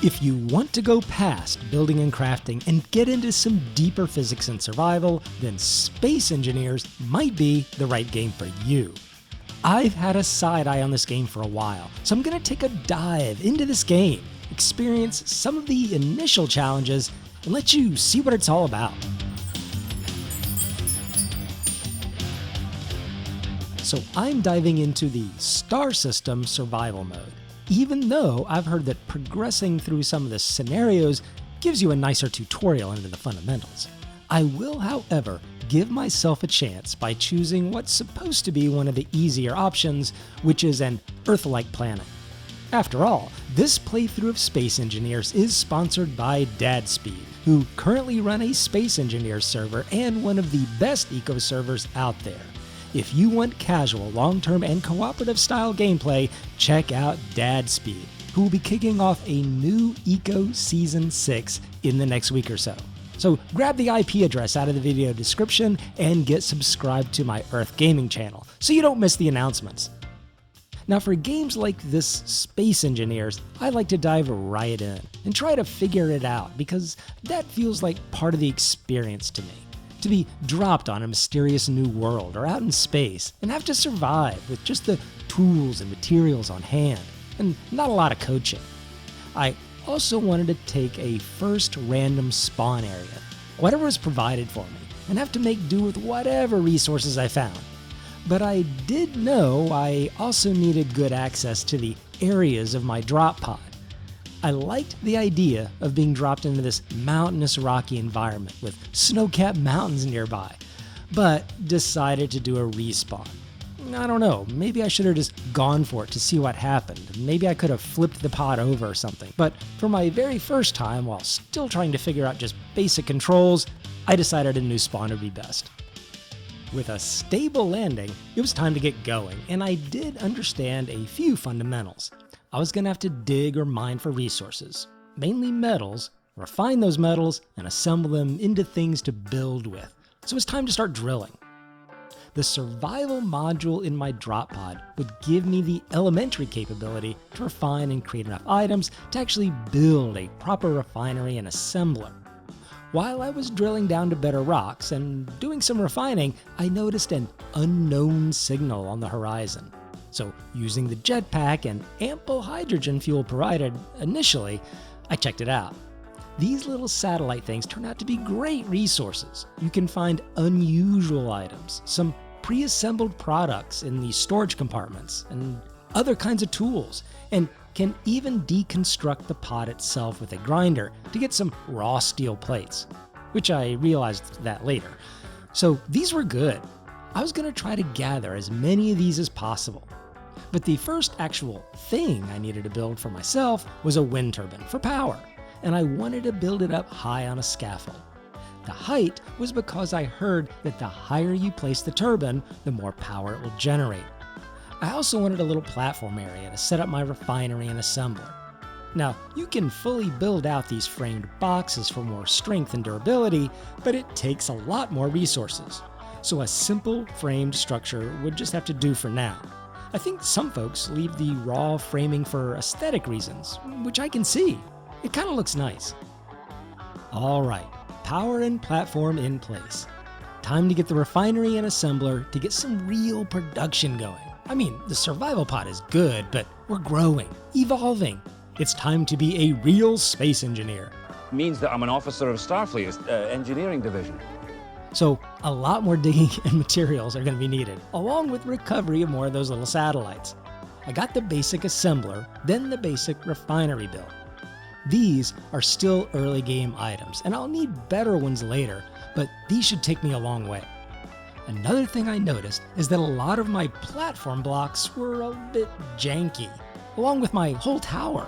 If you want to go past building and crafting and get into some deeper physics and survival, then Space Engineers might be the right game for you. I've had a side eye on this game for a while, so I'm going to take a dive into this game, experience some of the initial challenges, and let you see what it's all about. So I'm diving into the Star System survival mode, even though I've heard that progressing through some of the scenarios gives you a nicer tutorial into the fundamentals. I will, however, give myself a chance by choosing what's supposed to be one of the easier options, which is an Earth-like planet. After all, this playthrough of Space Engineers is sponsored by DadSpeed, who currently run a Space Engineers server and one of the best eco servers out there. If you want casual, long-term, and cooperative style gameplay, check out DadSpeed, who will be kicking off a new Eco Season 6 in the next week or so. So grab the IP address out of the video description and get subscribed to my Earth Gaming channel so you don't miss the announcements. Now for games like this Space Engineers, I like to dive right in and try to figure it out because that feels like part of the experience to me. To be dropped on a mysterious new world or out in space and have to survive with just the tools and materials on hand and not a lot of coaching. I also wanted to take a first random spawn area, whatever was provided for me, and have to make do with whatever resources I found. But I did know I also needed good access to the areas of my drop pod. I liked the idea of being dropped into this mountainous rocky environment with snow-capped mountains nearby, but decided to do a respawn. I don't know, maybe I should have just gone for it to see what happened. Maybe I could have flipped the pod over or something. But for my very first time, while still trying to figure out just basic controls, I decided a new spawn would be best. With a stable landing, it was time to get going, and I did understand a few fundamentals. I was going to have to dig or mine for resources, mainly metals, refine those metals, and assemble them into things to build with. So it's time to start drilling. The survival module in my drop pod would give me the elementary capability to refine and create enough items to actually build a proper refinery and assembler. While I was drilling down to better rocks and doing some refining, I noticed an unknown signal on the horizon. So using the jetpack and ample hydrogen fuel provided initially, I checked it out. These little satellite things turn out to be great resources. You can find unusual items, some pre-assembled products in the storage compartments, and other kinds of tools, and can even deconstruct the pod itself with a grinder to get some raw steel plates, which I realized that later. So these were good. I was going to try to gather as many of these as possible. But the first actual thing I needed to build for myself was a wind turbine for power, and I wanted to build it up high on a scaffold. The height was because I heard that the higher you place the turbine, the more power it will generate. I also wanted a little platform area to set up my refinery and assembler. Now, you can fully build out these framed boxes for more strength and durability, but it takes a lot more resources. So a simple framed structure would just have to do for now. I think some folks leave the raw framing for aesthetic reasons, which I can see. It kind of looks nice. Alright, power and platform in place. Time to get the refinery and assembler to get some real production going. I mean, the survival pod is good, but we're growing, evolving. It's time to be a real space engineer. Means that I'm an officer of Starfleet's engineering division. So a lot more digging and materials are going to be needed, along with recovery of more of those little satellites. I got the basic assembler, then the basic refinery build. These are still early game items, and I'll need better ones later, but these should take me a long way. Another thing I noticed is that a lot of my platform blocks were a bit janky, along with my whole tower.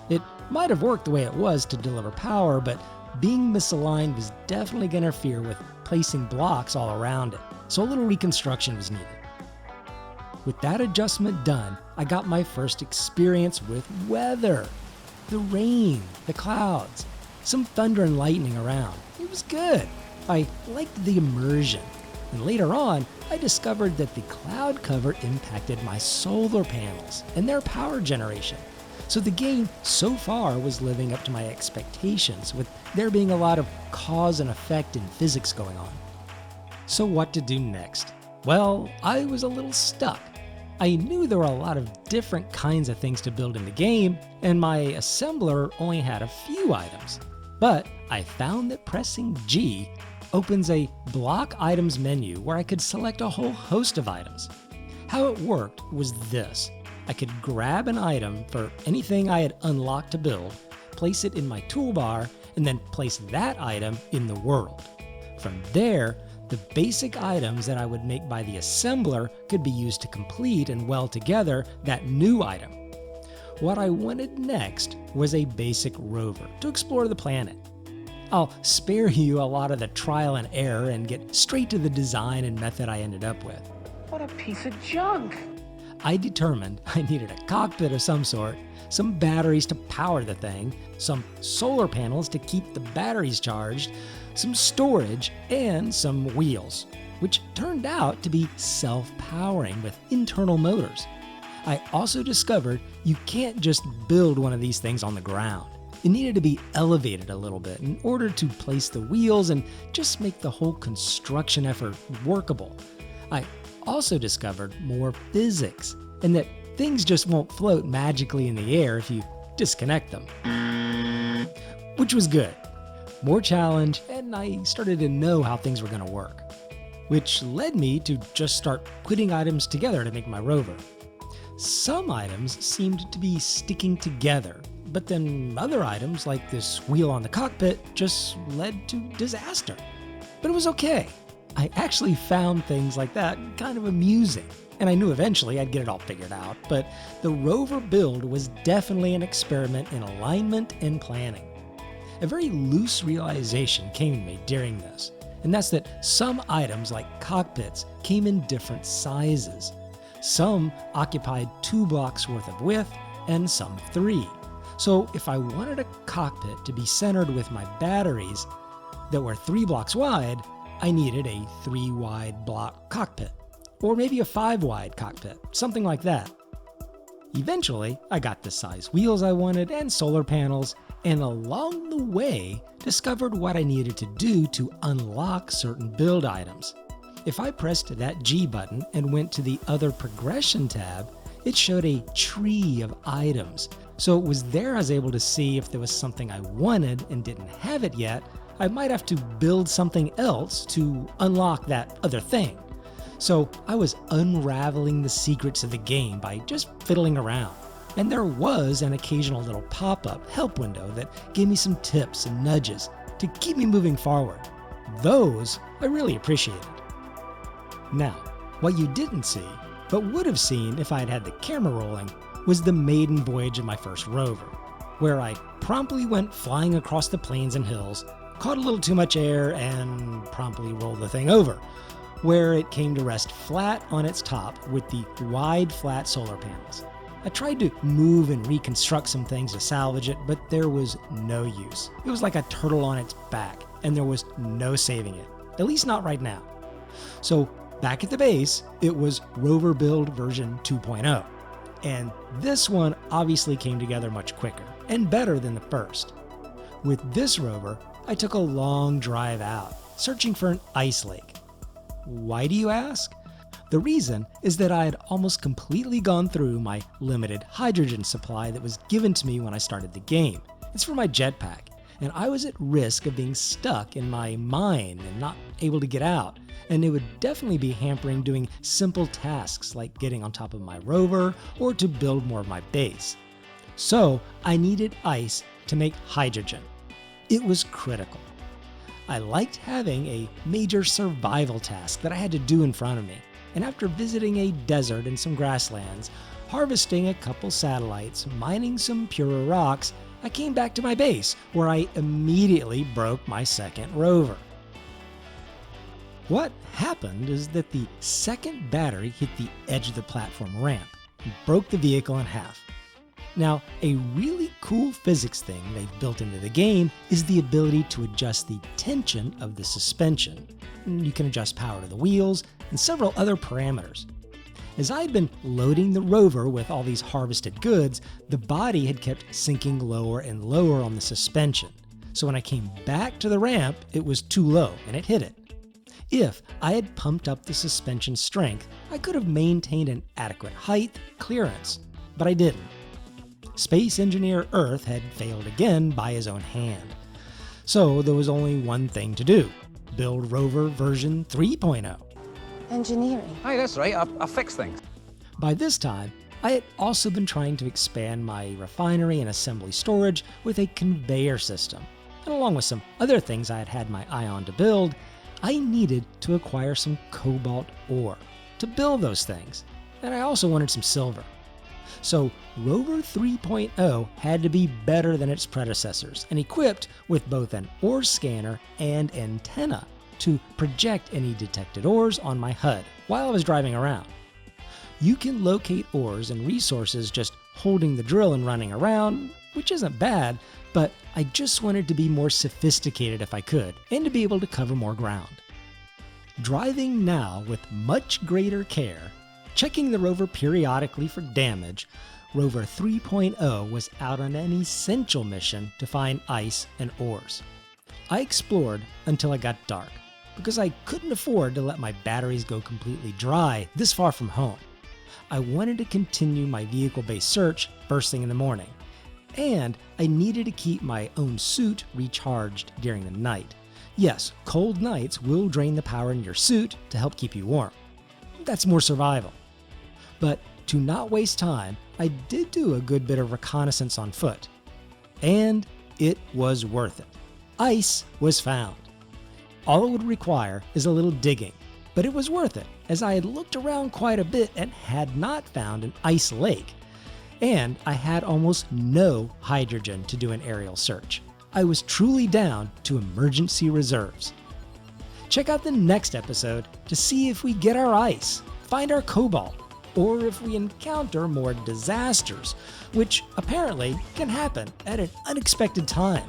It might have worked the way it was to deliver power, but being misaligned was definitely going to interfere with placing blocks all around it, so a little reconstruction was needed. With that adjustment done, I got my first experience with weather. The rain, the clouds, some thunder and lightning around. It was good. I liked the immersion. And later on, I discovered that the cloud cover impacted my solar panels and their power generation. So the game so far was living up to my expectations, with there being a lot of cause and effect in physics going on. So what to do next? Well, I was a little stuck. I knew there were a lot of different kinds of things to build in the game, and my assembler only had a few items. But I found that pressing G opens a block items menu where I could select a whole host of items. How it worked was this. I could grab an item for anything I had unlocked to build, place it in my toolbar, and then place that item in the world. From there, the basic items that I would make by the assembler could be used to complete and weld together that new item. What I wanted next was a basic rover to explore the planet. I'll spare you a lot of the trial and error and get straight to the design and method I ended up with. What a piece of junk! I determined I needed a cockpit of some sort, some batteries to power the thing, some solar panels to keep the batteries charged, some storage, and some wheels, which turned out to be self-powering with internal motors. I also discovered you can't just build one of these things on the ground. It needed to be elevated a little bit in order to place the wheels and just make the whole construction effort workable. I also discovered more physics, and that things just won't float magically in the air if you disconnect them. Which was good. More challenge, and I started to know how things were going to work. Which led me to just start putting items together to make my rover. Some items seemed to be sticking together, but then other items, like this wheel on the cockpit, just led to disaster. But it was okay. I actually found things like that kind of amusing, and I knew eventually I'd get it all figured out, but the rover build was definitely an experiment in alignment and planning. A very loose realization came to me during this, and that's that some items like cockpits came in different sizes. Some occupied 2 blocks worth of width, and some 3. So if I wanted a cockpit to be centered with my batteries that were 3 blocks wide, I needed a 3-wide block cockpit, or maybe a 5-wide cockpit, something like that. Eventually, I got the size wheels I wanted and solar panels, and along the way, discovered what I needed to do to unlock certain build items. If I pressed that G button and went to the other progression tab, it showed a tree of items. So it was there I was able to see if there was something I wanted and didn't have it yet, I might have to build something else to unlock that other thing. So I was unraveling the secrets of the game by just fiddling around. And there was an occasional little pop-up help window that gave me some tips and nudges to keep me moving forward. Those I really appreciated. Now, what you didn't see, but would have seen if I had had the camera rolling, was the maiden voyage of my first rover, where I promptly went flying across the plains and hills, caught a little too much air, and promptly rolled the thing over, where it came to rest flat on its top with the wide flat solar panels. I tried to move and reconstruct some things to salvage it, but there was no use. It was like a turtle on its back, and there was no saving it, at least not right now. So back at the base, it was Rover Build version 2.0. And this one obviously came together much quicker and better than the first. With this rover, I took a long drive out, searching for an ice lake. Why do you ask? The reason is that I had almost completely gone through my limited hydrogen supply that was given to me when I started the game. It's for my jetpack, and I was at risk of being stuck in my mine and not able to get out, and it would definitely be hampering doing simple tasks like getting on top of my rover or to build more of my base. So I needed ice to make hydrogen. It was critical. I liked having a major survival task that I had to do in front of me, and after visiting a desert and some grasslands, harvesting a couple satellites, mining some purer rocks, I came back to my base, where I immediately broke my second rover. What happened is that the second battery hit the edge of the platform ramp and broke the vehicle in half. Now, a really cool physics thing they've built into the game is the ability to adjust the tension of the suspension. You can adjust power to the wheels and several other parameters. As I had been loading the rover with all these harvested goods, the body had kept sinking lower and lower on the suspension. So when I came back to the ramp, it was too low and it hit it. If I had pumped up the suspension strength, I could have maintained an adequate height clearance, but I didn't. Space Engineer Earth had failed again by his own hand. So there was only one thing to do: build rover version 3.0. Engineering. Hey, that's right. I fix things. By this time, I had also been trying to expand my refinery and assembly storage with a conveyor system. And along with some other things I had had my eye on to build, I needed to acquire some cobalt ore to build those things. And I also wanted some silver. So Rover 3.0 had to be better than its predecessors and equipped with both an ore scanner and antenna to project any detected ores on my HUD while I was driving around. You can locate ores and resources just holding the drill and running around, which isn't bad, but I just wanted to be more sophisticated if I could, and to be able to cover more ground. Driving now with much greater care, checking the rover periodically for damage, Rover 3.0 was out on an essential mission to find ice and ores. I explored until it got dark, because I couldn't afford to let my batteries go completely dry this far from home. I wanted to continue my vehicle-based search first thing in the morning, and I needed to keep my own suit recharged during the night. Yes, cold nights will drain the power in your suit to help keep you warm. That's more survival. But to not waste time, I did do a good bit of reconnaissance on foot. And it was worth it. Ice was found. All it would require is a little digging, but it was worth it, as I had looked around quite a bit and had not found an ice lake. And I had almost no hydrogen to do an aerial search. I was truly down to emergency reserves. Check out the next episode to see if we get our ice, find our cobalt, or if we encounter more disasters, which apparently can happen at an unexpected time.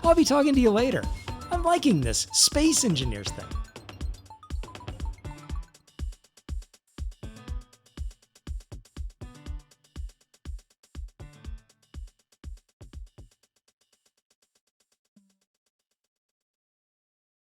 I'll be talking to you later. I'm liking this Space Engineers thing.